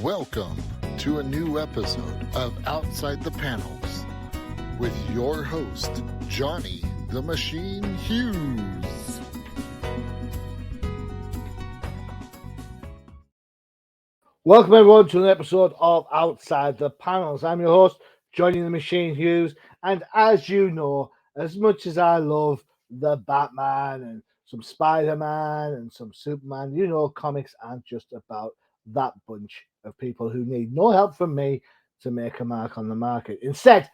Welcome to a new episode of Outside the Panels with your host, Johnny the Machine Hughes. Welcome everyone to an episode of Outside the Panels. I'm your host, Johnny the Machine Hughes, and as you know, as much as I love the Batman and some Spider-Man and some Superman, you know comics aren't just about that bunch of people who need no help from me to make a mark on the market. Instead,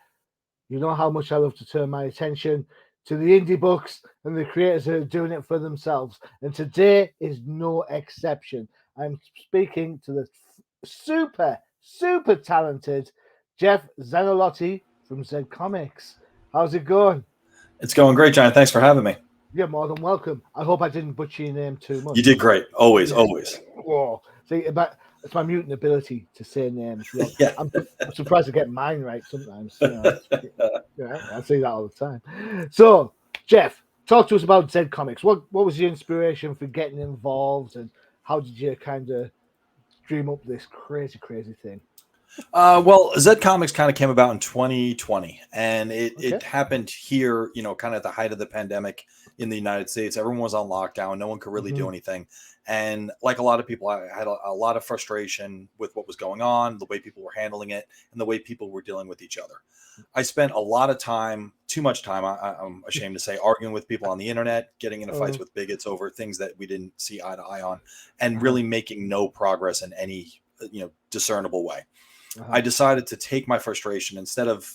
you know how much I love to turn my attention to the indie books and the creators who are doing it for themselves. And today is no exception. I'm speaking to the super talented Jeff Zanelotti from Zed Comics. How's it going? It's going great, John. Thanks for having me. You're more than welcome. I hope I didn't butcher your name too much. You did great. Always. Whoa. See, it's my mutant ability to say names wrong. Yeah. I'm surprised to get mine right sometimes. I see that all the time. So, Jeff, talk to us about Zed Comics. What was your inspiration for getting involved, and how did you kind of dream up this crazy thing? Well, Zed Comics kind of came about in 2020, and it happened here, kind of at the height of the pandemic in the United States. Everyone was on lockdown. No one could really do anything. And like a lot of people, I had a lot of frustration with what was going on, the way people were handling it, and the way people were dealing with each other. I spent a lot of time, too much time, I'm ashamed to say, arguing with people on the internet, getting into fights with bigots over things that we didn't see eye to eye on, and really making no progress in any, discernible way. I decided to take my frustration, instead of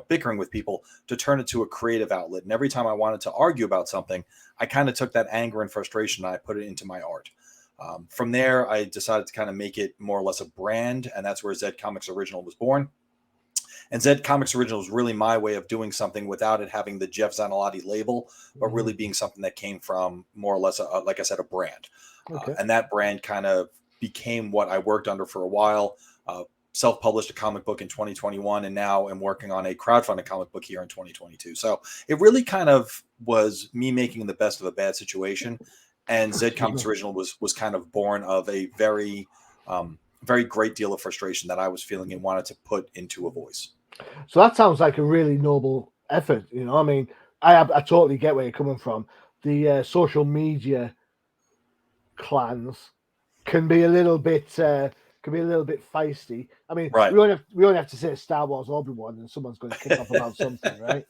bickering with people, to turn it to a creative outlet. And every time I wanted to argue about something, I kind of took that anger and frustration and I put it into my art. From there, I decided to kind of make it more or less a brand, and that's where Zed Comics Original was born. And Zed Comics Original was really my way of doing something without it having the Jeff Zanelotti label, but really being something that came from more or less, like I said, a brand. And that brand kind of became what I worked under for a while. Self-published a comic book in 2021, and now I'm working on a crowdfunded comic book here in 2022. So it really kind of was me making the best of a bad situation. And Zed Comics Original was kind of born of a very great deal of frustration that I was feeling and wanted to put into a voice. So that sounds like a really noble effort. I mean, I totally get where you're coming from. The social media clans can be a little bit feisty. I mean, right. we only have to say Star Wars Obi-Wan and someone's going to kick off about something, right?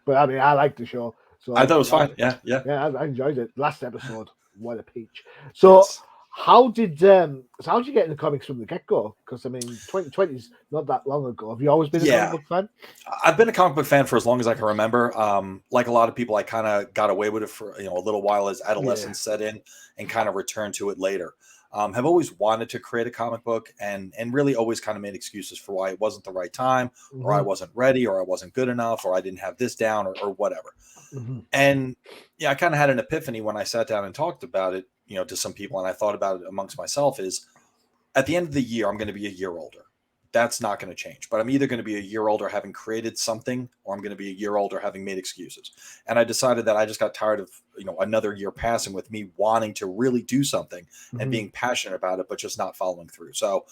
But I mean, I liked the show. So I thought it was fine. Yeah. I enjoyed it. Last episode, what a peach. So yes. How did you get into comics from the get-go? Because I mean, 2020 is not that long ago. Have you always been a comic book fan? I've been a comic book fan for as long as I can remember. Like a lot of people, I kind of got away with it for a little while as adolescence set in, and kind of returned to it later. Have always wanted to create a comic book, and really always kind of made excuses for why it wasn't the right time, or I wasn't ready, or I wasn't good enough, or I didn't have this down, or whatever. And I kind of had an epiphany when I sat down and talked about it, to some people, and I thought about it amongst myself, is at the end of the year, I'm going to be a year older. That's not going to change, but I'm either going to be a year older having created something, or I'm going to be a year older having made excuses. And I decided that I just got tired of, another year passing with me wanting to really do something and being passionate about it, but just not following through. So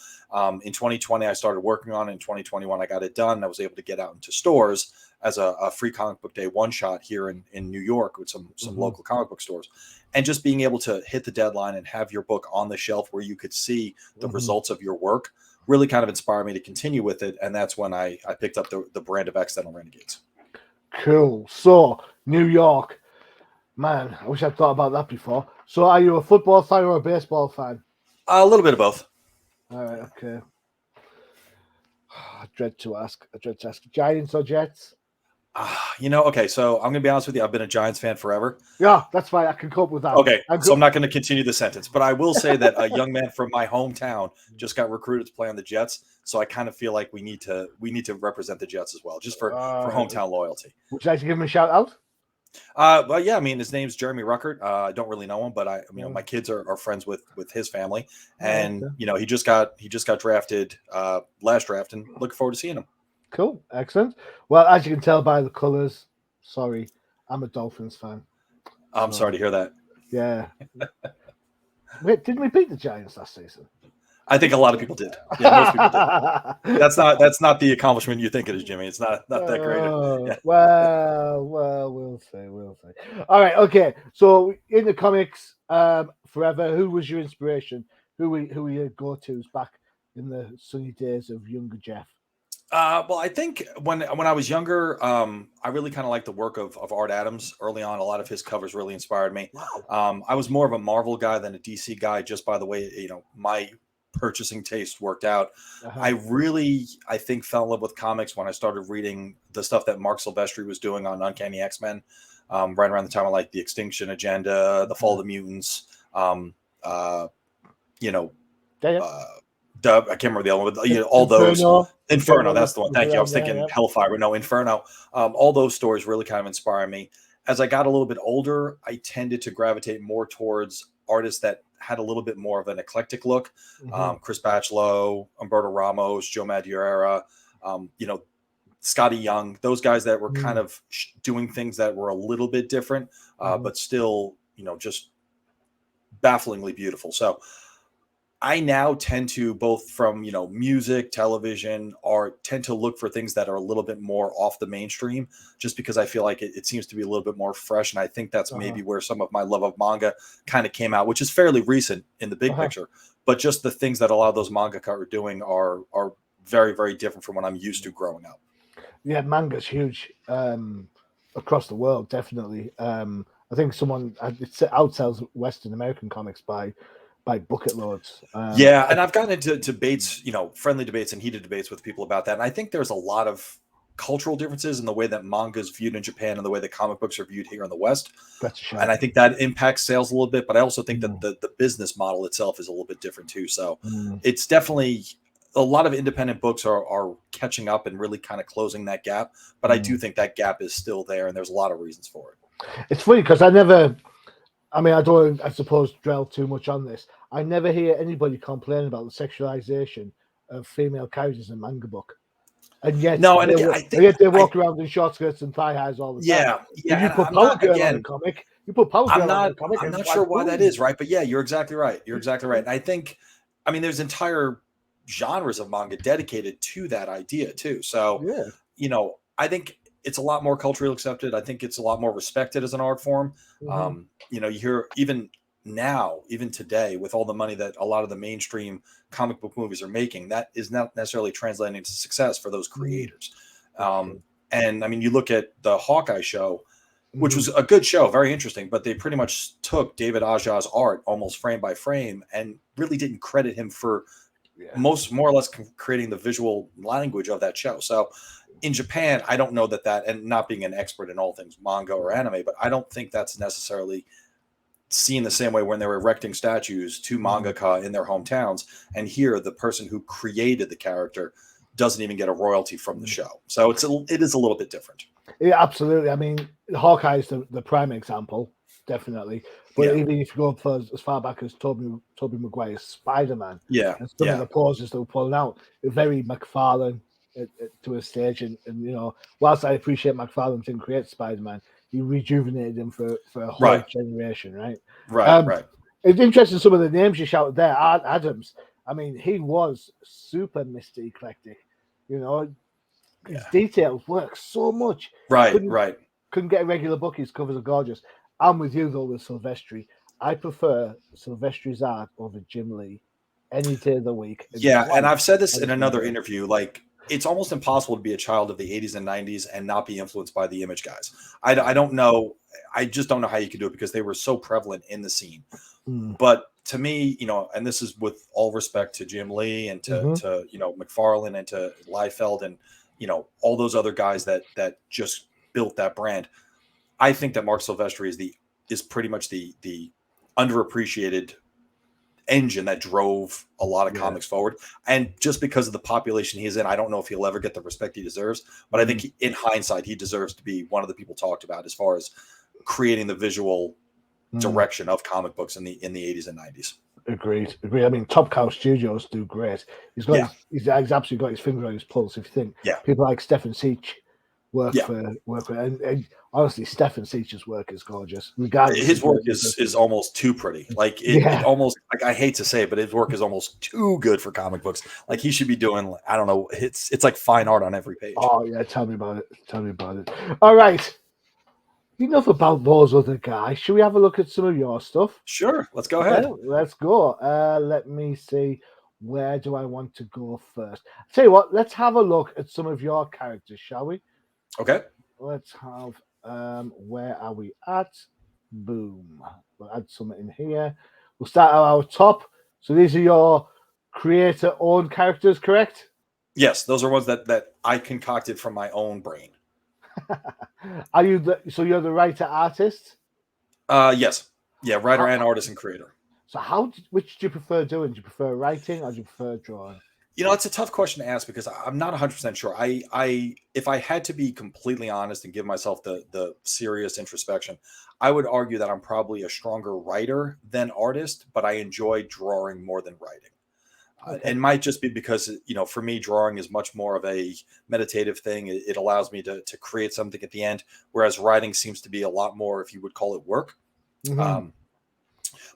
in 2020, I started working on it. In 2021, I got it done. I was able to get out into stores as a free comic book day one shot here in New York with some local comic book stores. And just being able to hit the deadline and have your book on the shelf where you could see the results of your work really kind of inspired me to continue with it. And that's when I picked up the brand of Accidental Renegades. Cool. So New York, man, I wish I'd thought about that before. So are you a football fan or a baseball fan? A little bit of both. All right. Okay. I dread to ask. Giants or Jets? Okay, so I'm going to be honest with you. I've been a Giants fan forever. Yeah, that's fine. I can cope with that. Okay, so I'm not going to continue the sentence, but I will say that a young man from my hometown just got recruited to play on the Jets. So I kind of feel like we need to represent the Jets as well, just for hometown loyalty. Would you like to give him a shout out? Well, yeah, I mean, his name's Jeremy Ruckert. I don't really know him, but my kids are friends with his family, and he just got drafted last draft, and looking forward to seeing him. Cool, excellent. Well, as you can tell by the colors, sorry, I'm a Dolphins fan. I'm sorry to hear that. Yeah. Wait, didn't we beat the Giants last season? I think a lot of people did. Yeah, most people did. That's not the accomplishment you think it is, Jimmy. It's not that great. Yeah. Well, we'll see. All right, okay. So in the comics, forever, who was your inspiration? Who were your go-tos back in the sunny days of younger Jeff? Well, I think when I was younger, I really kind of liked the work of Art Adams early on. A lot of his covers really inspired me. Wow. I was more of a Marvel guy than a DC guy, just by the way, my purchasing taste worked out. I think fell in love with comics when I started reading the stuff that Mark Silvestri was doing on Uncanny X-Men, right around the time of like the Extinction Agenda, the Fall of the Mutants, I can't remember the other one, all those. Inferno, that's the one. Thank you. I was thinking Hellfire, but no, Inferno. All those stories really kind of inspire me. As I got a little bit older, I tended to gravitate more towards artists that had a little bit more of an eclectic look. Chris Bachalo, Umberto Ramos, Joe Madureira, Scotty Young, those guys that were kind of doing things that were a little bit different, but still, just bafflingly beautiful. So I now tend to, both from, music, television, art, tend to look for things that are a little bit more off the mainstream, just because I feel like it seems to be a little bit more fresh. And I think that's maybe where some of my love of manga kind of came out, which is fairly recent in the big picture. But just the things that a lot of those mangaka are doing are very, very different from what I'm used to growing up. Yeah, manga's huge across the world, definitely. I think someone outsells Western American comics by bucket loads. And I've gotten into debates, friendly debates and heated debates with people about that. And I think there's a lot of cultural differences in the way that manga is viewed in Japan and the way that comic books are viewed here in the West. And I think that impacts sales a little bit, but I also think that the business model itself is a little bit different too. So it's definitely a lot of independent books are catching up and really kind of closing that gap. But I do think that gap is still there, and there's a lot of reasons for it. It's funny because I don't, I suppose, dwell too much on this. I never hear anybody complain about the sexualization of female characters in manga book. And yet, they walk around in short skirts and thigh highs all the time. Yeah. You put Power Girl on the comic. I'm not sure why that is, right? But yeah, you're exactly right. And I think, there's entire genres of manga dedicated to that idea too. So, I think it's a lot more culturally accepted. I think it's a lot more respected as an art form. You hear even today, with all the money that a lot of the mainstream comic book movies are making, that is not necessarily translating into success for those creators. And you look at the Hawkeye show, which was a good show, very interesting, but they pretty much took David Aja's art almost frame by frame and really didn't credit him for more or less creating the visual language of that show. So in Japan, I don't know that, and not being an expert in all things manga or anime, but I don't think that's necessarily seen the same way when they're erecting statues to mangaka in their hometowns. And here, the person who created the character doesn't even get a royalty from the show. So it is a little bit different. Yeah, absolutely. Hawkeye is the prime example, definitely. But even if you go for as far back as Tobey Maguire's Spider-Man, and some of the poses that were pulling out, very McFarlane to a stage. And whilst I appreciate McFarlane didn't create Spider-Man, he rejuvenated him for a whole generation, right? Right. It's interesting some of the names you shouted there. Art Adams, he was super Mr. Eclectic. His details work so much. Couldn't get a regular book. His covers are gorgeous. I'm with you though with Silvestri. I prefer Silvestri's art over Jim Lee any day of the week. And I've said this in another interview. Like, it's almost impossible to be a child of the 80s and 90s and not be influenced by the Image guys. I don't know. I just don't know how you can do it because they were so prevalent in the scene. But to me, and this is with all respect to Jim Lee and to McFarlane and to Liefeld and all those other guys that just built that brand. I think that Mark Silvestri is pretty much the underappreciated engine that drove a lot of comics forward. And just because of the population he's in, I don't know if he'll ever get the respect he deserves, but I think in hindsight, he deserves to be one of the people talked about as far as creating the visual direction of comic books in the 80s and 90s. Agreed. Top Cow Studios do great. He's absolutely got his finger on his pulse. If you think people like Stefan Seach, work Yeah. for, and honestly, Stefan Seach's work is gorgeous. Regardless, His work is almost too pretty. Like it almost, like, I hate to say it, but his work is almost too good for comic books. Like he should be doing, I don't know, it's like fine art on every page. Oh yeah, tell me about it. All right, enough about those other guys. Should we have a look at some of your stuff? Sure, let's go ahead. Let's go. Let me see. Where do I want to go first? Tell you what, let's have a look at some of your characters, shall we? Okay. Let's have where are we at? Boom. We'll add some in here. We'll start at our top. So these are your creator-owned characters, correct? Yes, those are ones that I concocted from my own brain. Are you so you're the writer artist? Yes. Yeah, writer and artist and creator. So which do you prefer doing? Do you prefer writing or do you prefer drawing? You know, it's a tough question to ask because I'm not 100% sure. If I had to be completely honest and give myself the serious introspection, I would argue that I'm probably a stronger writer than artist, but I enjoy drawing more than writing. Okay. It might just be because, you know, for me, drawing is much more of a meditative thing. It allows me to create something at the end, whereas writing seems to be a lot more, if you would call it, work. Mm-hmm.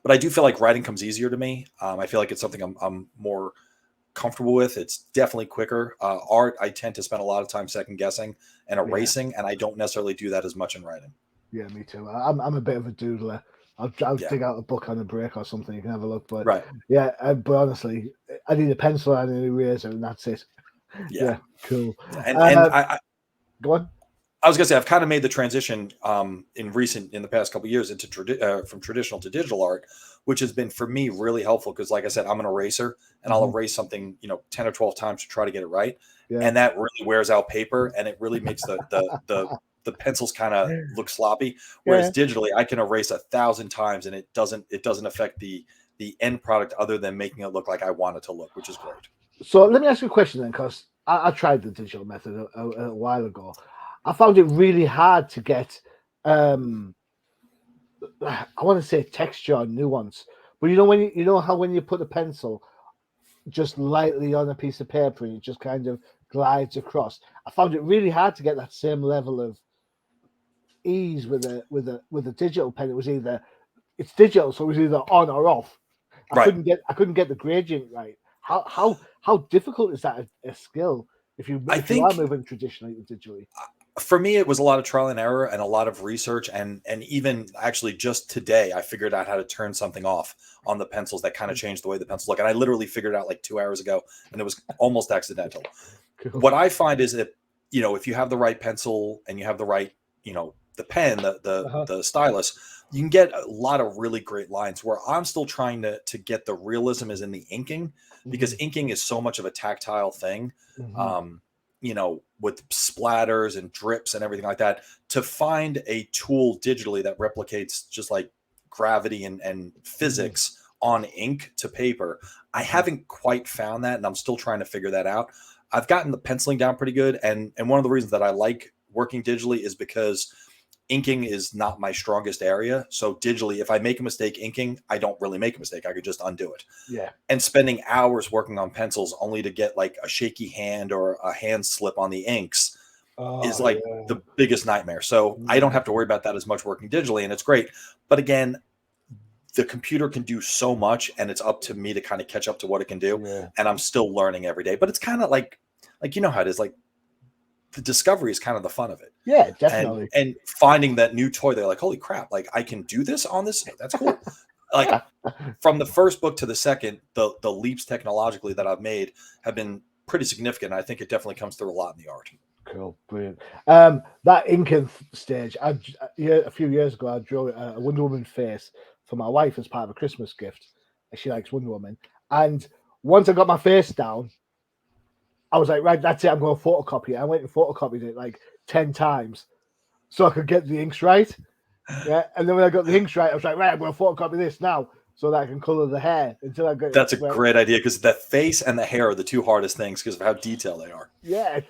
But I do feel like writing comes easier to me. I feel like it's something I'm more comfortable with. It's definitely quicker. Art, I tend to spend a lot of time second guessing and erasing, and I don't necessarily do that as much in writing. Yeah, me too. I'm a bit of a doodler. I'll dig out a book on a break or something. You can have a look, but right. Yeah, but honestly, I need a pencil and an eraser, and that's it. Yeah, cool. And I go on. I was gonna say I've kind of made the transition in the past couple of years into from traditional to digital art, which has been for me really helpful because, like I said, I'm an eraser and I'll erase something 10 or 12 times to try to get it right, and that really wears out paper and it really makes the pencils kind of look sloppy. Whereas digitally, I can erase 1,000 times and it doesn't affect the end product other than making it look like I want it to look, which is great. So let me ask you a question then, because I tried the digital method a while ago. I found it really hard to get, I want to say texture or nuance, but when when you put a pencil just lightly on a piece of paper and it just kind of glides across. I found it really hard to get that same level of ease with a digital pen. It's digital, so it was either on or off. I couldn't get the gradient right. How difficult is that a skill if you are moving traditionally to digitally? For me, it was a lot of trial and error and a lot of research. And even actually just today, I figured out how to turn something off on the pencils that kind of changed the way the pencils look. And I literally figured it out like 2 hours ago, and it was almost accidental. Cool. What I find is that, if you have the right pencil and you have the right, the pen, the stylus, you can get a lot of really great lines. Where I'm still trying to get the realism is in the inking, because inking is so much of a tactile thing. With splatters and drips and everything like that, to find a tool digitally that replicates just like gravity and physics on ink to paper. I haven't quite found that, and I'm still trying to figure that out. I've gotten the penciling down pretty good. And one of the reasons that I like working digitally is because inking is not my strongest area. So digitally, if I make a mistake inking, I don't really make a mistake. I could just undo it. Yeah. And spending hours working on pencils only to get like a shaky hand or a hand slip on the inks is like the biggest nightmare. So I don't have to worry about that as much working digitally, and it's great. But again, the computer can do so much, and it's up to me to kind of catch up to what it can do. Yeah. And I'm still learning every day. But it's kind of like how it is. Like, the discovery is kind of the fun of it. Yeah, definitely. And finding that new toy, they're like, holy crap, like I can do this on this. That's cool. Like from the first book to the second, the leaps technologically that I've made have been pretty significant. I think it definitely comes through a lot in the art. Cool. Brilliant. That inking stage, a few years ago, I drew a Wonder Woman face for my wife as part of a Christmas gift. She likes Wonder Woman. And once I got my face down, I was like, right, that's it. I'm going to photocopy it. I went and photocopied it like 10 times so I could get the inks right. Yeah. And then when I got the inks right, I was like, right, I'm going to photocopy this now so that I can color the hair until I get. That's a great idea, because the face and the hair are the two hardest things because of how detailed they are. Yeah,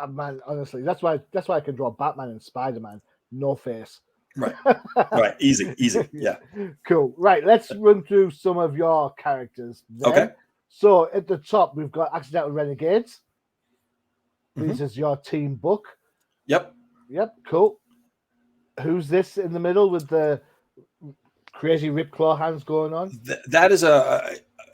man. Honestly, that's why I can draw Batman and Spider-Man, no face. Right. Right. Easy. Yeah. Cool. Right. Let's run through some of your characters then. Okay. So at the top, we've got Accidental Renegades. This is your team book. Yep. Yep, cool. Who's this in the middle with the crazy rip claw hands going on? That is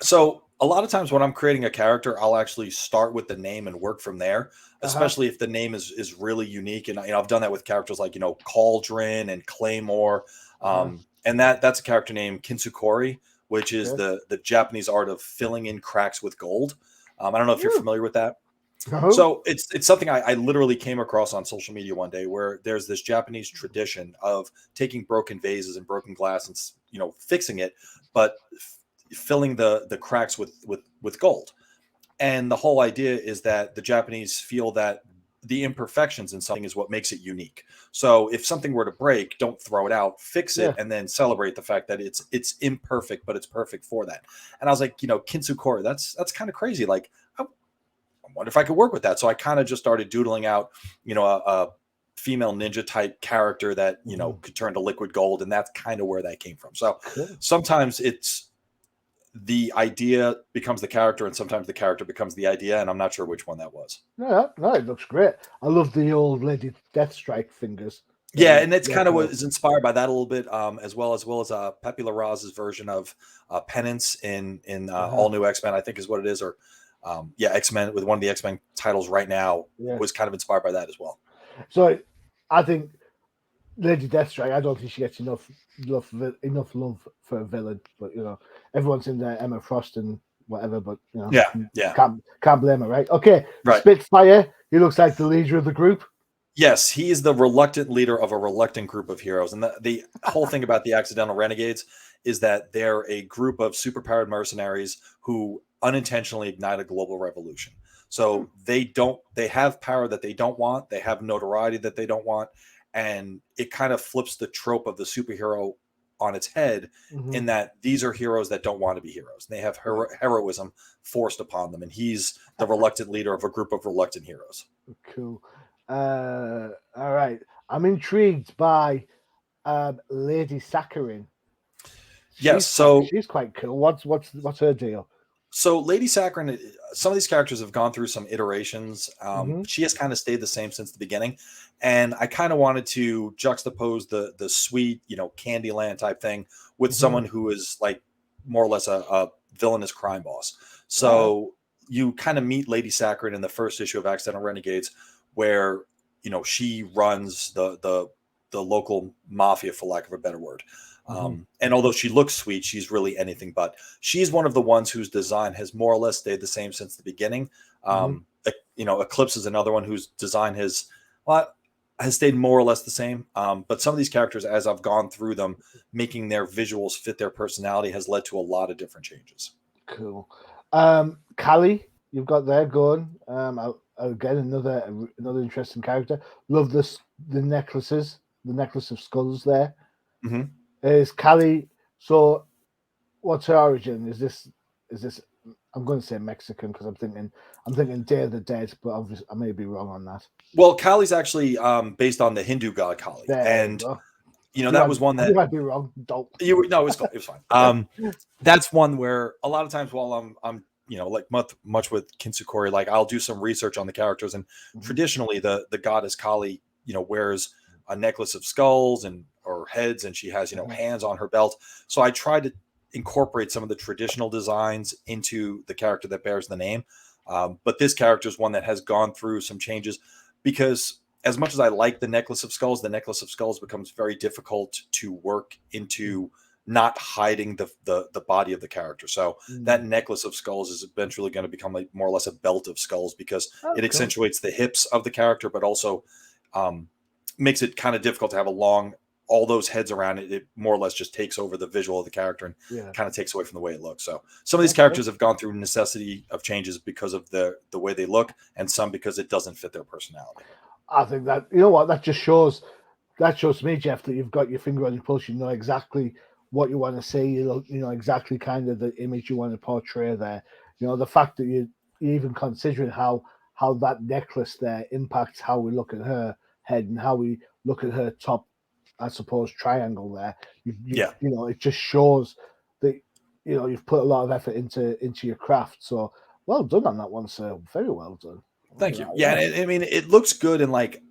so a lot of times when I'm creating a character, I'll actually start with the name and work from there, especially if the name is really unique. And I've done that with characters like Cauldron and Claymore, and that's a character named Kinsukori, which is the Japanese art of filling in cracks with gold. I don't know if you're familiar with that. So it's something I literally came across on social media one day, where there's this Japanese tradition of taking broken vases and broken glass and fixing it, but filling the cracks with gold. And the whole idea is that the Japanese feel that the imperfections in something is what makes it unique. So if something were to break, don't throw it out, fix it, and then celebrate the fact that it's imperfect, but it's perfect for that. And I was like, Kinsukori, that's kind of crazy. Like, I wonder if I could work with that. So I kind of just started doodling out, a female ninja type character that, could turn to liquid gold. And that's kind of where that came from. So sometimes it's the idea becomes the character, and sometimes the character becomes the idea. And I'm not sure which one that was. No, it looks great. I love the old Lady Deathstrike fingers. Yeah, and it's kind of what is inspired by that a little bit, as well as Pepe Larraz's version of Penance in All New X-Men, I think is what it is, or X-Men, with one of the X-Men titles right now, was kind of inspired by that as well. So I think Lady Deathstrike, I don't think she gets enough love for a villain, but everyone's in there, Emma Frost and whatever, but can't blame her, right? Okay, right. Spitfire, he looks like the leader of the group. Yes, he is the reluctant leader of a reluctant group of heroes. And the whole thing about the Accidental Renegades is that they're a group of superpowered mercenaries who unintentionally ignite a global revolution. So they have power that they don't want. They have notoriety that they don't want. And it kind of flips the trope of the superhero on its head, in that these are heroes that don't want to be heroes. They have heroism forced upon them. And he's the reluctant leader of a group of reluctant heroes. Cool. All right. I'm intrigued by Lady Saccharin. She's quite cool. What's her deal? So Lady Saccharin, some of these characters have gone through some iterations. She has kind of stayed the same since the beginning. And I kind of wanted to juxtapose the sweet, Candyland type thing with someone who is like more or less a villainous crime boss. So you kind of meet Lady Saccharin in the first issue of Accidental Renegades, where she runs the local mafia, for lack of a better word. And although she looks sweet, she's really anything but. She's one of the ones whose design has more or less stayed the same since the beginning. Eclipse is another one whose design has stayed more or less the same. But some of these characters, as I've gone through them, making their visuals fit their personality has led to a lot of different changes. Cool. Cali, you've got there going. Again, another interesting character. Love the necklaces, the necklace of skulls there. Is Cali, so what's her origin? Is this I'm going to say Mexican because I'm thinking Day of the Dead, but obviously I may be wrong on that. Well, Kali's actually based on the Hindu god Kali, and that was one that you might be wrong. Don't it was fine. That's one where a lot of times while I'm like much with Kinsukori, like I'll do some research on the characters, and traditionally the goddess Kali wears a necklace of skulls or heads, and she has hands on her belt. So I tried to incorporate some of the traditional designs into the character that bears the name, but this character is one that has gone through some changes, because as much as I like the necklace of skulls becomes very difficult to work into not hiding the body of the character. So that necklace of skulls is eventually going to become like more or less a belt of skulls, because it accentuates the hips of the character, but also makes it kind of difficult to have all those heads around it. It more or less just takes over the visual of the character and kind of takes away from the way it looks. So some of these characters have gone through necessity of changes because of the way they look, and some because it doesn't fit their personality. I think that, that just shows me, Jeff, that you've got your finger on your pulse. You know exactly what you want to say. You know exactly kind of the image you want to portray there. The fact that you're even considering how that necklace there impacts how we look at her head and how we look at her top, I suppose, triangle there. It just shows that you've put a lot of effort into your craft. So well done on that one, sir. Very well done. Thank you. Yeah, I mean, it looks good in like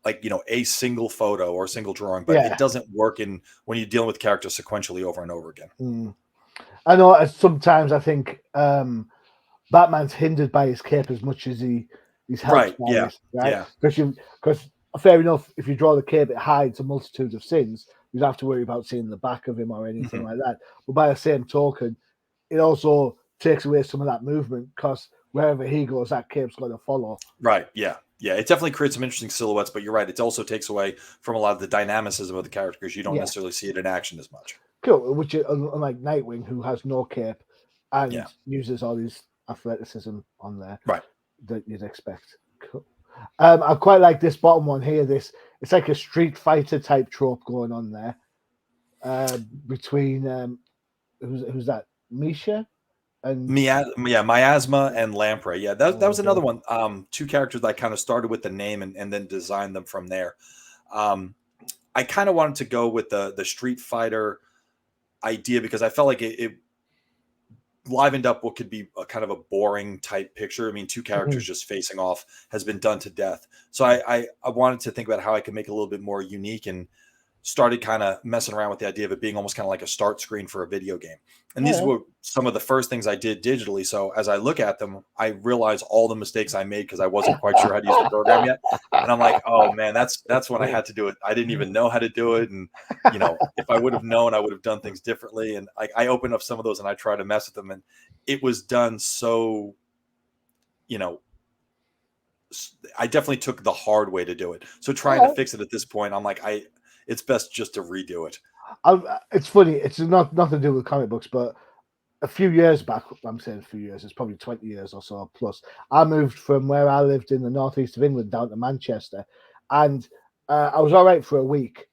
like, a single photo or a single drawing, but Yeah. it doesn't work when you're dealing with characters sequentially over and over again. I know sometimes I think Batman's hindered by his cape as much as he's helped by Yeah. it, right? Yeah. Because fair enough, if you draw the cape, it hides a multitude of sins. You don't have to worry about seeing the back of him or anything like that. But by the same token, it also takes away some of that movement, because wherever he goes, that cape's going to follow. Right. Yeah. Yeah. It definitely creates some interesting silhouettes, but you're right. It also takes away from a lot of the dynamicism of the character, because you don't necessarily see it in action as much. Cool. Which is unlike Nightwing, who has no cape and uses all these athleticism on there, right, that you'd expect. Cool. I quite like this bottom one here. It's like a Street Fighter type trope going on there, between who's that? Misha and Miasma and Lamprey. Yeah, that was another one. Two characters that I kind of started with the name and then designed them from there. I kind of wanted to go with the Street Fighter idea, because I felt like it livened up what could be a kind of a boring type picture. I mean, two characters just facing off has been done to death. So I wanted to think about how I could make it a little bit more unique, and started kind of messing around with the idea of it being almost kind of like a start screen for a video game. And these were some of the first things I did digitally. So as I look at them, I realize all the mistakes I made because I wasn't quite sure how to use the program yet. And I'm like, oh man, that's when I had to do it. I didn't even know how to do it. And if I would have known, I would have done things differently. And I opened up some of those and I tried to mess with them, and it was done so, I definitely took the hard way to do it. So trying to fix it at this point, I'm like, it's best just to redo it. It's funny. It's nothing to do with comic books, but a few years back, I'm saying a few years, it's probably 20 years or so plus, I moved from where I lived in the northeast of England down to Manchester. And I was all right for a week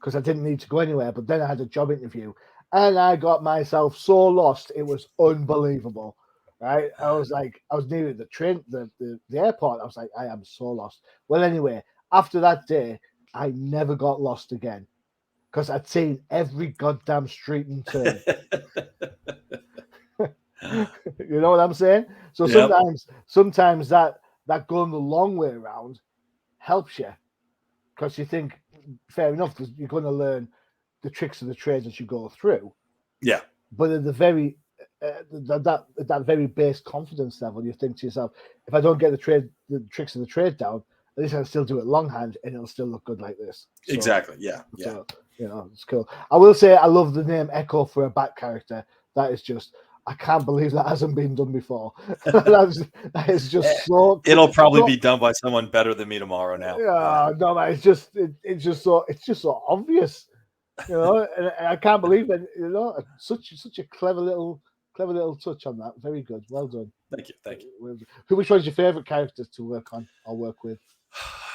because I didn't need to go anywhere. But then I had a job interview and I got myself so lost. It was unbelievable. Right. I was near the train, the airport. I was like, I am so lost. Well, anyway, after that day, I never got lost again, because I'd seen every goddamn street and turn. You know what I'm saying? So sometimes that going the long way around helps you, because you think, fair enough, you're going to learn the tricks of the trade as you go through. Yeah. But at the very that very base confidence level, you think to yourself, if I don't get the tricks of the trade down, at least I can still do it longhand and it'll still look good like this. So, exactly. Yeah. So, it's cool. I will say I love the name Echo for a Bat character. That is just, I can't believe that hasn't been done before. that is just so. It'll probably be done by someone better than me tomorrow now. Yeah, no, man, it's just so obvious. And I can't believe it. Such a clever little touch on that. Very good. Well done. Thank you. Which one's your favorite characters to work on or work with?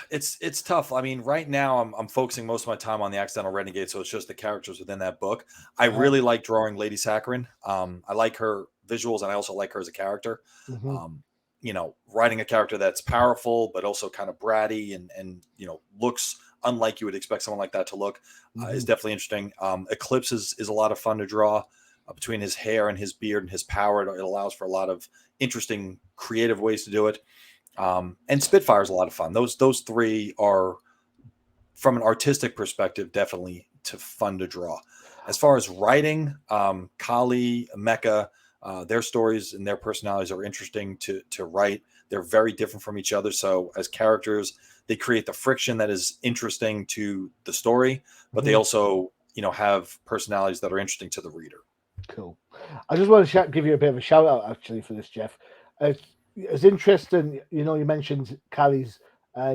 It's tough. I mean, right now I'm focusing most of my time on the Accidental Renegades, so it's just the characters within that book. I really like drawing Lady Saccharin. I like her visuals, and I also like her as a character. Writing a character that's powerful but also kind of bratty and looks unlike you would expect someone like that to look is definitely interesting. Eclipse is a lot of fun to draw. Between his hair and his beard and his power, it allows for a lot of interesting, creative ways to do it. And Spitfire is a lot of fun. Those three are, from an artistic perspective, definitely fun to draw. As far as writing, Cali, Mecha, their stories and their personalities are interesting to write. They're very different from each other. So as characters, they create the friction that is interesting to the story, but they also, have personalities that are interesting to the reader. Cool. I just want to give you a bit of a shout out actually for this, Jeff. It's interesting, you mentioned Cali's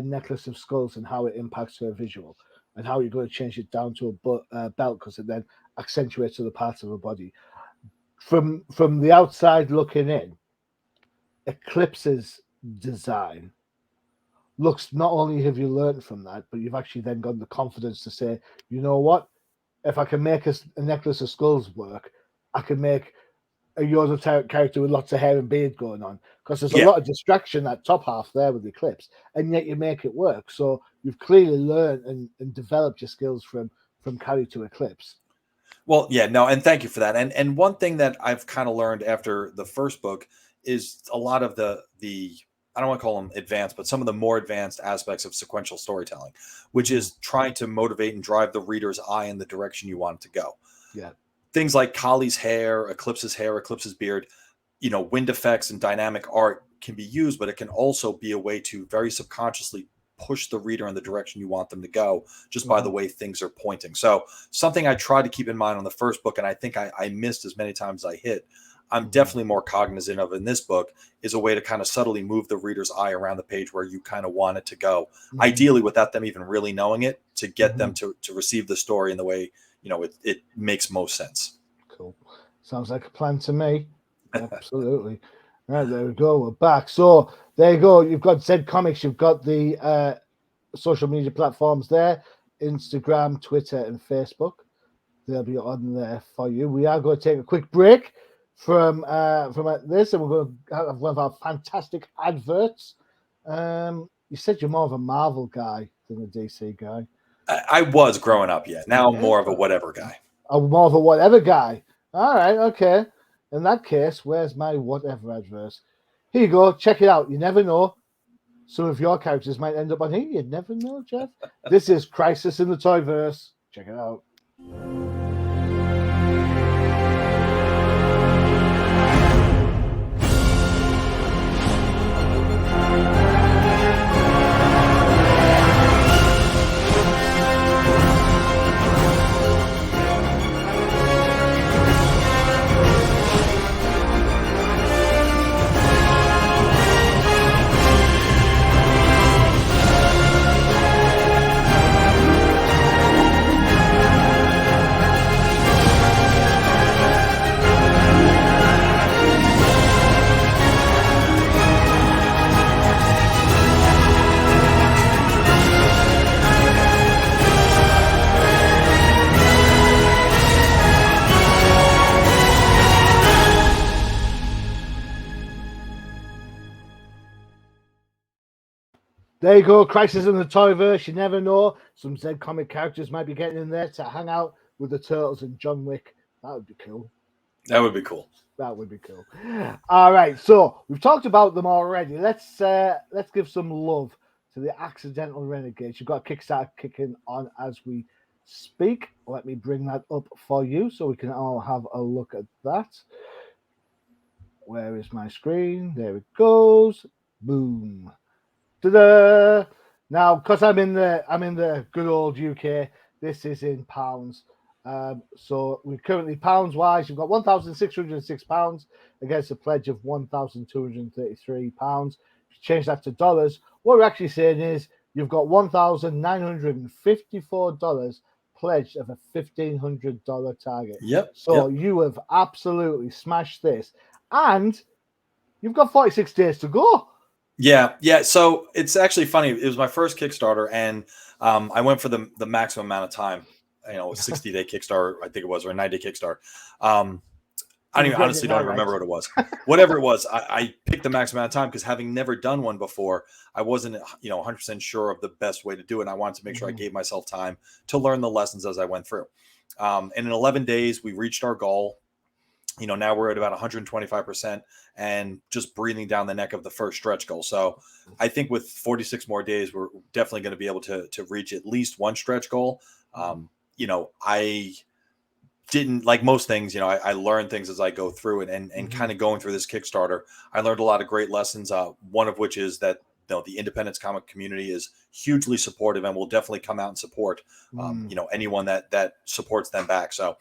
necklace of skulls and how it impacts her visual, and how you're going to change it down to a belt because it then accentuates other parts of her body. From the outside looking in, Eclipse's design looks, not only have you learned from that, but you've actually then got the confidence to say, you know what, if I can make a necklace of skulls work, I can make a Yoda character with lots of hair and beard going on, because there's a lot of distraction that top half there with the Eclipse, and yet you make it work. So you've clearly learned and developed your skills from Cali to Eclipse. Well, yeah, no, and thank you for that. And one thing that I've kind of learned after the first book is a lot of the I don't want to call them advanced, but some of the more advanced aspects of sequential storytelling, which is trying to motivate and drive the reader's eye in the direction you want it to go. Yeah. Things like Cali's hair, Eclipse's beard, wind effects and dynamic art can be used, but it can also be a way to very subconsciously push the reader in the direction you want them to go just by the way things are pointing. So something I tried to keep in mind on the first book, and I think I missed as many times as I hit, I'm definitely more cognizant of in this book, is a way to kind of subtly move the reader's eye around the page where you kind of want it to go, ideally without them even really knowing it, to get them to receive the story in the way, it makes most sense. Cool. Sounds like a plan to me. Absolutely. Right, there we go. We're back. So there you go. You've got Zed Comics. You've got the social media platforms there, Instagram, Twitter, and Facebook. They'll be on there for you. We are going to take a quick break from this, and we're going to have one of our fantastic adverts. You said you're more of a Marvel guy than a DC guy. I was growing up, yeah. Now I'm more of a whatever guy. I'm more of a whatever guy. All right, okay. In that case, where's my whatever adverse? Here you go. Check it out. You never know. Some of your characters might end up on here. You never know, Jeff. This is Crisis in the Toyverse. Check it out. There you go, Crisis in the Toyverse. You never know. Some Zed comic characters might be getting in there to hang out with the Turtles and John Wick. That would be cool. That would be cool. That would be cool. All right, so we've talked about them already. Let's give some love to the Accidental Renegades. You've got a Kickstarter kicking on as we speak. Let me bring that up for you so we can all have a look at that. Where is my screen? There it goes. Boom. Ta-da! Now, because I'm in the good old UK, this is in pounds. So we're currently pounds wise. You've got £1,606 against a pledge of £1,233. If you change that to dollars, what we're actually saying is you've got $1,954 pledged of a $1,500 target. Yep. So you have absolutely smashed this, and you've got 46 days to go. Yeah. So it's actually funny. It was my first Kickstarter, and I went for the maximum amount of time. A 60-day Kickstarter, I think it was, or a 90-day Kickstarter. I honestly don't remember what it was. Whatever it was, I picked the maximum amount of time because having never done one before, I wasn't 100% sure of the best way to do it. And I wanted to make sure I gave myself time to learn the lessons as I went through. And in 11 days, we reached our goal. Now we're at about 125% and just breathing down the neck of the first stretch goal. So I think with 46 more days, we're definitely going to be able to reach at least one stretch goal. I didn't, like most things, I learn things as I go through it, and kind of going through this Kickstarter, I learned a lot of great lessons. One of which is that the independence comic community is hugely supportive and will definitely come out and support anyone that supports them back. So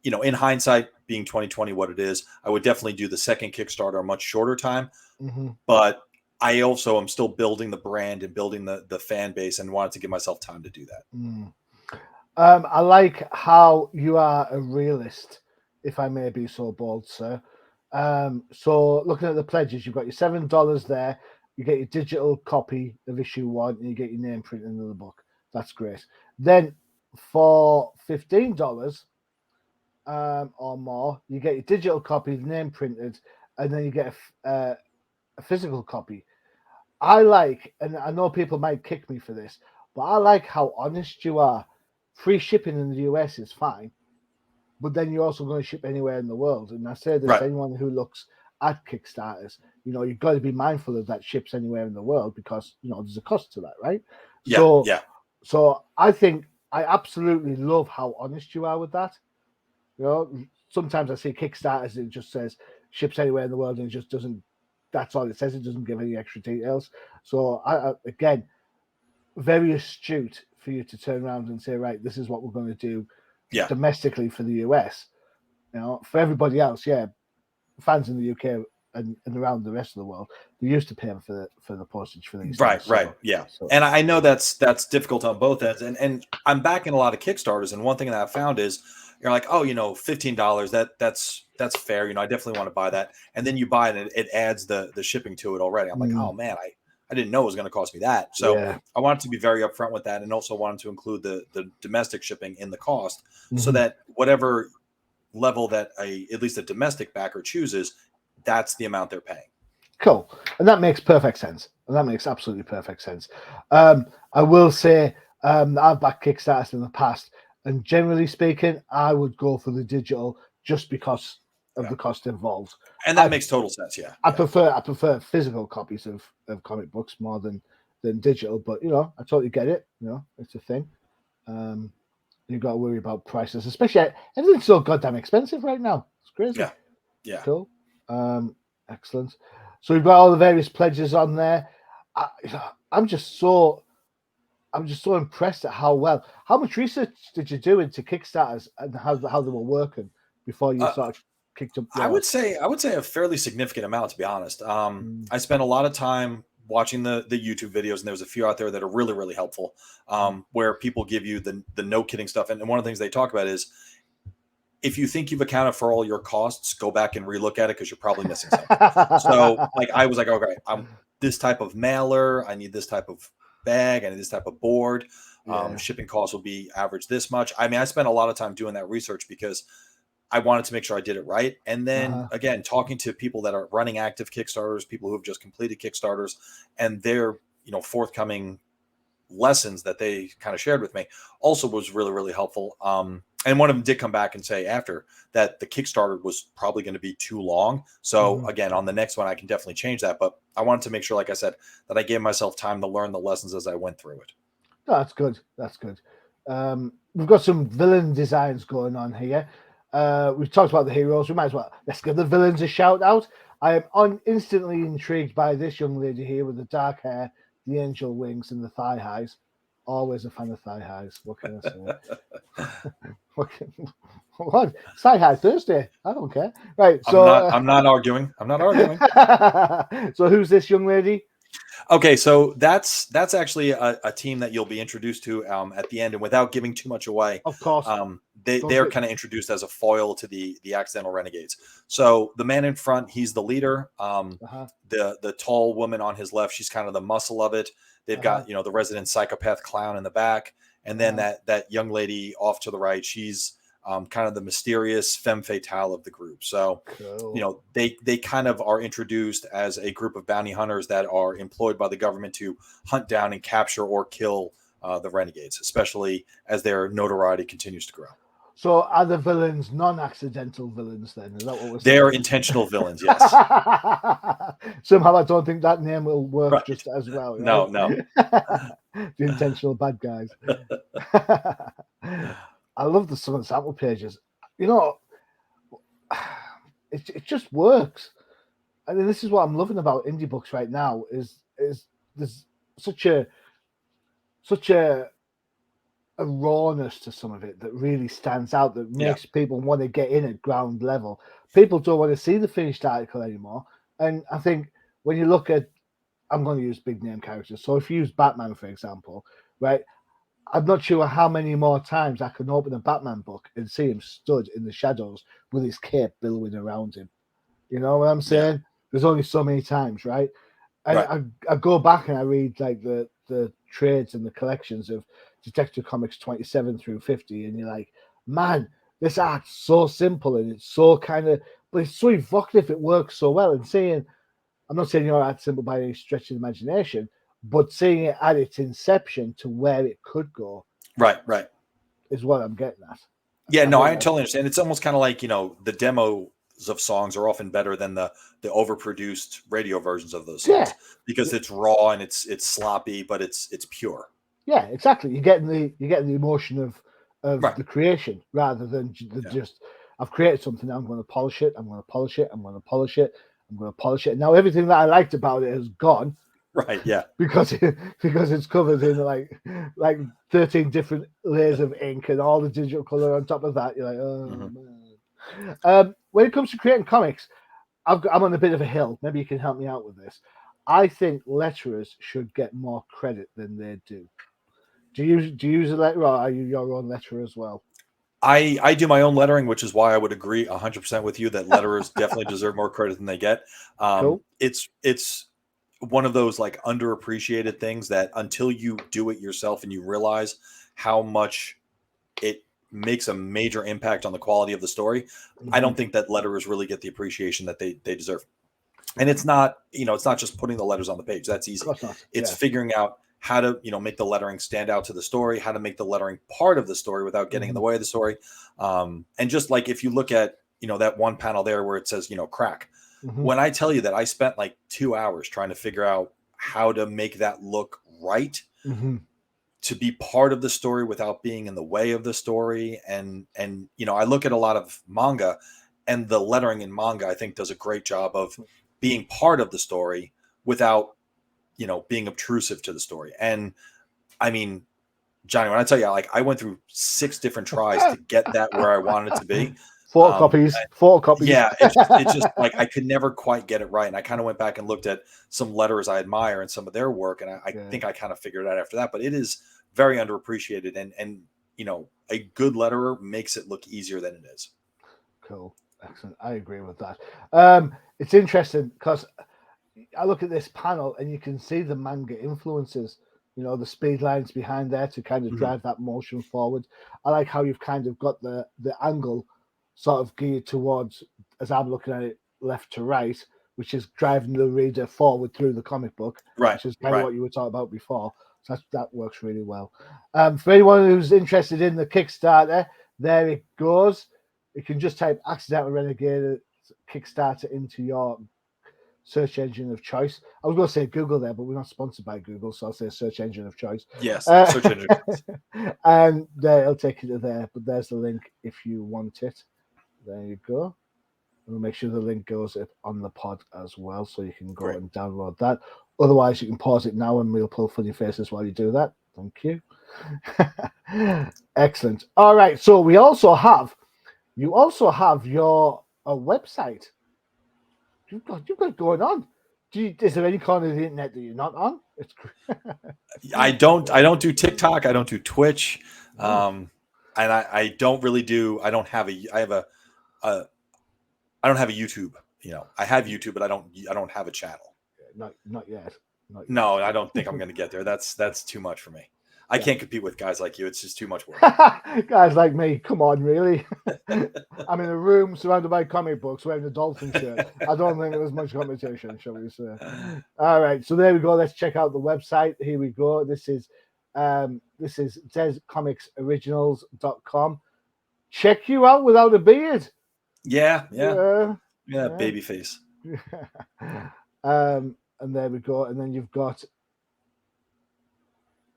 in hindsight, being 2020 what it is, I would definitely do the second Kickstarter a much shorter time. But I also am still building the brand and building the fan base, and wanted to give myself time to do that. I like how you are a realist, if I may be so bold, sir. So looking at the pledges, you've got your $7 there. You get your digital copy of issue 1, and you get your name printed into the book. That's great. Then for $15 or more, you get your digital copy, the name printed, and then you get a physical copy. I like, and I know people might kick me for this, but I like how honest you are. Free shipping in the US is fine, but then you're also going to ship anywhere in the world. And I say this to anyone who looks at Kickstarters, you've got to be mindful of that ships anywhere in the world because, there's a cost to that, right? Yeah. So I think I absolutely love how honest you are with that. Sometimes I see Kickstarters, it just says ships anywhere in the world and it just doesn't, that's all it says. It doesn't give any extra details. So I again, very astute for you to turn around and say, right, this is what we're going to do domestically for the US. For everybody else, fans in the UK and around the rest of the world, they're used to paying for the postage for these things. So, and I know that's difficult on both ends. And I'm backing a lot of Kickstarters, and one thing that I found is you're like, oh, $15, that's fair. I definitely want to buy that. And then you buy it and it adds the shipping to it already. I'm like, oh man, I didn't know it was going to cost me that. So I wanted to be very upfront with that, and also wanted to include the domestic shipping in the cost so that whatever level that at least a domestic backer chooses, that's the amount they're paying. Cool. And that makes perfect sense. And that makes absolutely perfect sense. I will say I've backed Kickstarters in the past, and generally speaking, I would go for the digital just because of the cost involved. And that makes total sense. Yeah. I prefer physical copies of comic books more than digital, but I totally get it. It's a thing. You've got to worry about prices, especially everything's so goddamn expensive right now. It's crazy. Yeah. Cool. Excellent. So we've got all the various pledges on there. I'm just so impressed at how much research did you do into Kickstarters and how they were working before you sort of kicked up? I would say a fairly significant amount, to be honest. I spent a lot of time watching the YouTube videos, and there's a few out there that are really, really helpful, where people give you the no kidding stuff. And one of the things they talk about is, if you think you've accounted for all your costs, go back and relook at it because you're probably missing something. So I was like, okay, I'm this type of mailer, I need this type of bag, I need this type of board. Shipping costs will be average this much. I mean, I spent a lot of time doing that research because I wanted to make sure I did it right. And then again, talking to people that are running active Kickstarters, people who have just completed Kickstarters, and their forthcoming lessons that they kind of shared with me also was really, really helpful. And one of them did come back and say after that the Kickstarter was probably going to be too long. So again, on the next one, I can definitely change that. But I wanted to make sure, like I said, that I gave myself time to learn the lessons as I went through it. Oh, that's good. That's good. We've got some villain designs going on here. We've talked about the heroes. We might as well let's give the villains a shout out. I am instantly intrigued by this young lady here with the dark hair, the angel wings, and the thigh highs. Always a fan of thigh highs. What can I say? What? Thigh high Thursday. I don't care. Right. So I'm not arguing. So who's this young lady? Okay, so that's actually a team that you'll be introduced to at the end, and without giving too much away, of course, they're kind of introduced as a foil to the Accidental Renegades. So the man in front, he's the leader. The tall woman on his left, she's kind of the muscle of it. They've got the resident psychopath clown in the back, and then that young lady off to the right, she's kind of the mysterious femme fatale of the group. So, cool. They kind of are introduced as a group of bounty hunters that are employed by the government to hunt down and capture or kill the renegades, especially as their notoriety continues to grow. So are the villains non-accidental villains then? Is that what we're saying? They're intentional villains, yes. Somehow I don't think that name will work just as well. Right? No. The intentional bad guys. I love some of the sample pages. It just works. I mean, this is what I'm loving about indie books right now is there's such a rawness to some of it that really stands out, that makes people want to get in at ground level. People don't want to see the finished article anymore. And I think when you look at, I'm going to use big name characters. So if you use Batman, for example, right? I'm not sure how many more times I can open a Batman book and see him stood in the shadows with his cape billowing around him. You know what I'm saying? There's only so many times, right? And I go back and I read like the trades and the collections of Detective Comics 27 through 50, and you're like, man, this art's so simple and it's so but it's so evocative. It works so well. And I'm not saying your art's simple by any stretch of the imagination, but seeing it at its inception to where it could go, right, is what I'm getting at. Yeah, no, I totally understand. It's almost kind of like the demo of songs are often better than the overproduced radio versions of those songs, Yeah. because it's raw and it's sloppy, but it's pure. Yeah, exactly. You're getting the emotion of Right. the creation rather than just I've created something. Now I'm going to polish it. I'm going to polish it. I'm going to polish it. I'm going to polish it. And now everything that I liked about it has gone. Right. Yeah. Because it's covered in like 13 different layers of ink and all the digital color on top of that. You're like, oh man. When it comes to creating comics, I'm on a bit of a hill. Maybe you can help me out with this. I think letterers should get more credit than they do. Do you use a letterer, or are you your own letterer as well? I do my own lettering, which is why I would agree 100% with you that letterers definitely deserve more credit than they get. Cool. It's one of those like underappreciated things that until you do it yourself and you realize how much it makes a major impact on the quality of the story, I don't think that letterers really get the appreciation that they deserve. And it's not, it's not just putting the letters on the page. That's easy. It's figuring out how to, make the lettering stand out to the story, how to make the lettering part of the story without getting in the way of the story. And just like, if you look at, that one panel there where it says, crack, when I tell you that I spent like 2 hours trying to figure out how to make that look right, to be part of the story without being in the way of the story. And, I look at a lot of manga, and the lettering in manga, I think, does a great job of being part of the story without, being obtrusive to the story. And I mean, Johnny, when I tell you, like, I went through 6 different tries to get that where I wanted it to be. Photocopies. Yeah, it's just like I could never quite get it right. And I kind of went back and looked at some letterers I admire and some of their work, and I think I kind of figured it out after that. But it is very underappreciated, and a good letterer makes it look easier than it is. Cool, excellent. I agree with that. It's interesting because I look at this panel and you can see the manga influences. The speed lines behind there to kind of drive that motion forward. I like how you've kind of got the angle sort of geared towards, as I'm looking at it, left to right, which is driving the reader forward through the comic book, which is kind of what you were talking about before. So that works really well. For anyone who's interested in the Kickstarter, there it goes. You can just type Accidental Renegades Kickstarter into your search engine of choice. I was going to say Google there, but we're not sponsored by Google, so I'll say search engine of choice. Yes, search engine. And there, it'll take you to there, but there's the link if you want it. There you go. We'll make sure the link goes up on the pod as well, so you can go and download that. Otherwise, you can pause it now and we'll pull funny faces while you do that. Thank you. Excellent. All right, so you also have your website. You've got going on. Is there any corner of the internet that you're not on? I don't do TikTok. I don't do Twitch. And I don't really do. I don't have a YouTube. I have YouTube, but I don't have a channel. Not yet. No, I don't think I'm going to get there. That's too much for me. I can't compete with guys like you. It's just too much work. Guys like me, come on, really? I'm in a room surrounded by comic books wearing a dolphin shirt. I don't think there's much competition, shall we say. All right, so there we go. Let's check out the website. Here we go. This is Zed Comics Originals.com. Check you out without a beard. Yeah, baby face. And there we go. And then you've got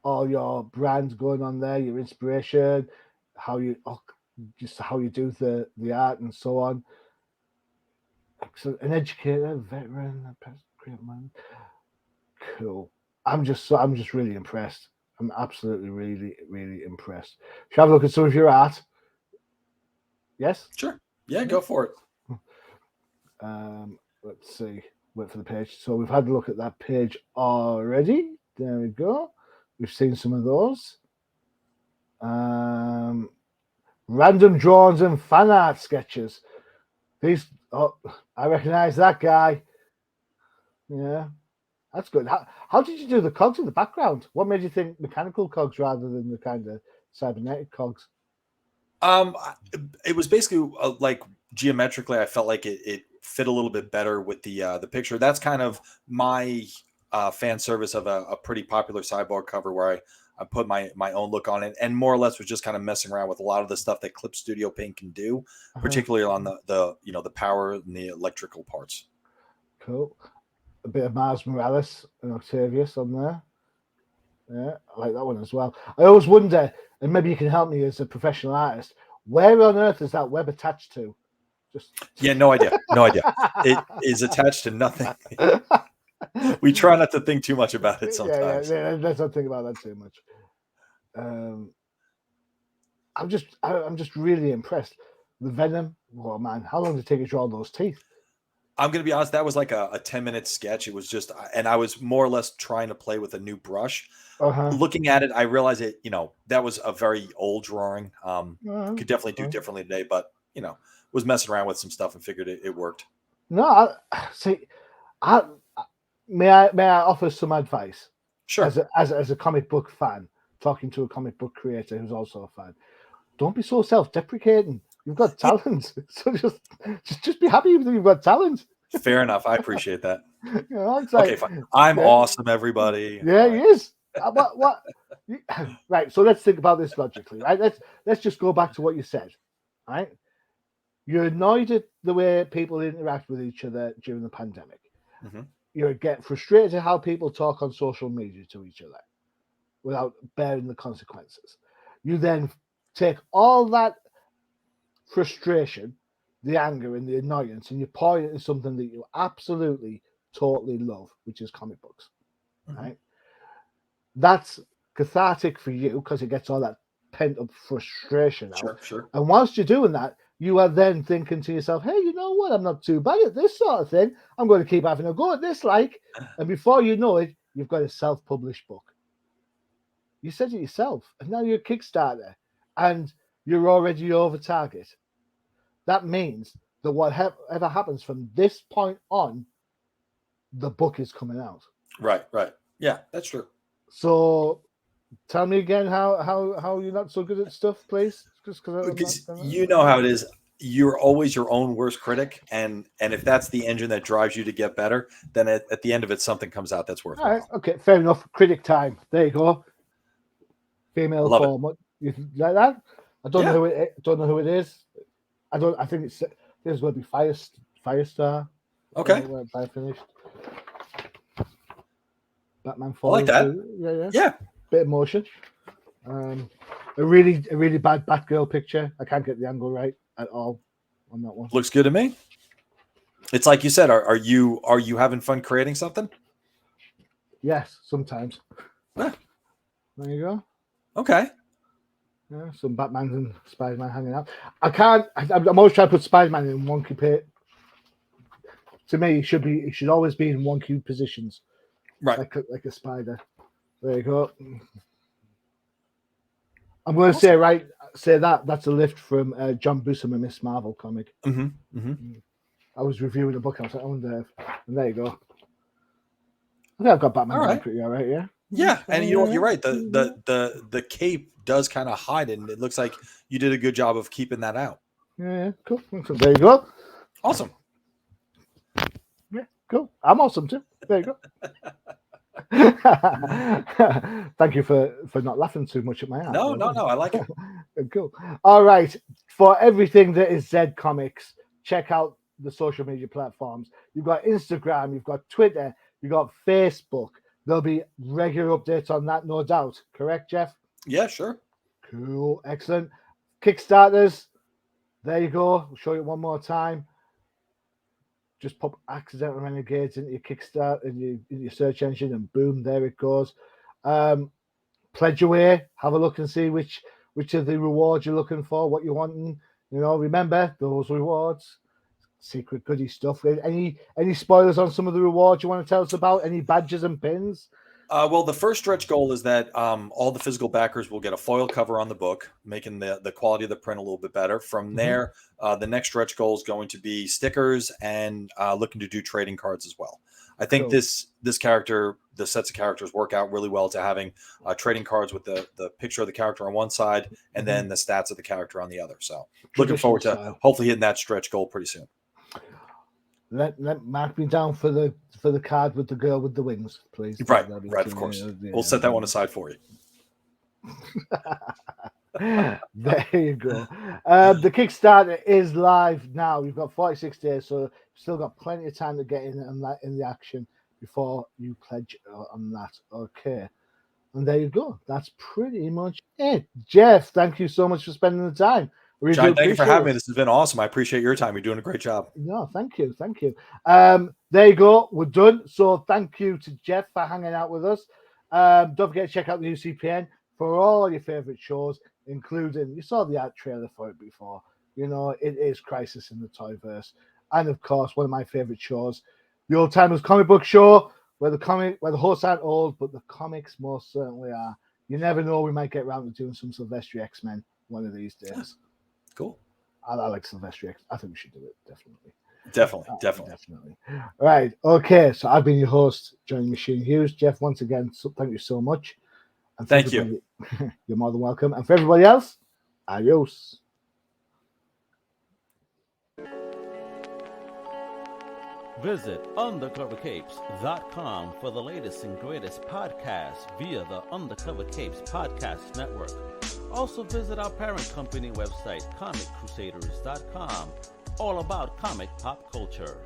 all your brands going on there, your inspiration, how you do the art and so on. Excellent. An educator, veteran, great man. Cool. I'm just really impressed. I'm absolutely really, really impressed. Shall I have a look at some of your art? Yes? Sure. Yeah, go for it. Let's see. Wait for the page. So we've had a look at that page already. There we go. We've seen some of those. Random drawings and fan art sketches. I recognize that guy. Yeah, that's good. How did you do the cogs in the background? What made you think mechanical cogs rather than the kind of cybernetic cogs? It was basically like geometrically, I felt like it fit a little bit better with the picture. That's kind of my fan service of a pretty popular Cyborg cover where I put my own look on it, and more or less was just kind of messing around with a lot of the stuff that Clip Studio Paint can do, particularly on the power and the electrical parts. Cool. A bit of Miles Morales and Octavius on there. Yeah, I like that one as well. I always wonder, and maybe you can help me as a professional artist, where on earth is that web attached to? No idea. It is attached to nothing. We try not to think too much about it sometimes. Yeah, let's not think about that too much. I'm just really impressed. The Venom, oh man, how long did it take you to draw all those teeth? I'm going to be honest, that was like a 10-minute sketch. It was just, and I was more or less trying to play with a new brush. Looking at it, I realized it, that was a very old drawing. Could definitely do differently today, but, was messing around with some stuff and figured it worked. No, may I offer some advice? Sure. As a comic book fan, talking to a comic book creator who's also a fan, don't be so self-deprecating. You've got talent, so just be happy that you've got talent. Fair enough. I appreciate that. It's okay, fine. I'm awesome, everybody. Yeah, he is. What? Right. So let's think about this logically. Right. Let's just go back to what you said. Right. You're annoyed at the way people interact with each other during the pandemic. You get frustrated at how people talk on social media to each other without bearing the consequences. You then take all that frustration, the anger and the annoyance, and you pour it into something that you absolutely, totally love, which is comic books. Right? That's cathartic for you because it gets all that pent-up frustration out. Sure. And whilst you're doing that, you are then thinking to yourself, hey, you know what? I'm not too bad at this sort of thing. I'm going to keep having a go at this, and before you know it, you've got a self-published book. You said it yourself, and now you're a Kickstarter, and you're already over target. That means that whatever happens from this point on, the book is coming out. Right. Yeah, that's true. So tell me again how you're not so good at stuff, please. Because you know how it is. You're always your own worst critic, and if that's the engine that drives you to get better, then at the end of it, something comes out that's worthwhile. All right, okay, fair enough. Critic time. There you go. Female form. What you like that? I don't know who it is. I think this is going to be Firestar. Okay. Fire finished. Batman 4. I like that. Yeah. Bit of motion. A really bad Batgirl picture. I can't get the angle right at all on that one. Looks good to me. It's like you said. Are you having fun creating something? Yes, sometimes. Yeah. There you go. Okay. Yeah, some Batman and Spider-Man hanging out. I'm always trying to put Spider-Man in wonky pit. To me, it should always be in wonky positions. Right. Like a spider. There you go. I'm going to say that's a lift from John Buscema, Miss Marvel comic. I was reviewing a book. I was like, I wonder and there you go. I think I've got Batman down pretty all right, yeah. Yeah, and you know what? You're right. The cape does kind of hide it, and it looks like you did a good job of keeping that out. Yeah, cool. So there you go. Awesome. Yeah, cool. I'm awesome too. There you go. Thank you for not laughing too much at my art. No, I like it. Cool. All right. For everything that is Zed Comics, check out the social media platforms. You've got Instagram, you've got Twitter, you've got Facebook. There'll be regular updates on that, no doubt. Correct, Jeff? Yeah, sure. Cool. Excellent. Kickstarters. There you go. I'll show you one more time. Just pop Accidental Renegades into your Kickstarter, in your search engine, and boom, there it goes. Pledge away. Have a look and see which of the rewards you're looking for, what you're wanting. Remember those rewards. Secret goodie stuff. Any spoilers on some of the rewards you want to tell us about? Any badges and pins? Well, the first stretch goal is that all the physical backers will get a foil cover on the book, making the quality of the print a little bit better. From there, the next stretch goal is going to be stickers and looking to do trading cards as well. I think this character, the sets of characters work out really well to having trading cards with the picture of the character on one side and then the stats of the character on the other. So looking forward to hopefully hitting that stretch goal pretty soon. Let mark me down for the card with the girl with the wings, please. Right, of course. We'll set that one aside for you. There you go. The Kickstarter is live now. You've got 46 days, so you've still got plenty of time to get in the action before you pledge on that. Okay. And there you go. That's pretty much it. Jeff, thank you so much for spending the time. Really John, thank you for having me. This has been awesome. I appreciate your time. You're doing a great job. No, thank you. Thank you. There you go. We're done. So thank you to Jeff for hanging out with us. Don't forget to check out the UCPN for all your favorite shows, including, you saw the art trailer for it before. You know, it is Crisis in the Toyverse. And of course, one of my favorite shows, the Old Timers Comic Book Show, where the hosts aren't old, but the comics most certainly are. You never know, we might get around to doing some Silvestri X-Men one of these days. Cool. I like Silvestri X. I think we should do it, definitely. Definitely. Right. Okay. So I've been your host, Johnny Machine Hughes. Jeff, once again, thank you so much. And thank you. You're more than welcome. And for everybody else, adios. Visit undercovercapes.com for the latest and greatest podcasts via the Undercover Capes Podcast Network. Also visit our parent company website, comiccrusaders.shop, all about comic pop culture.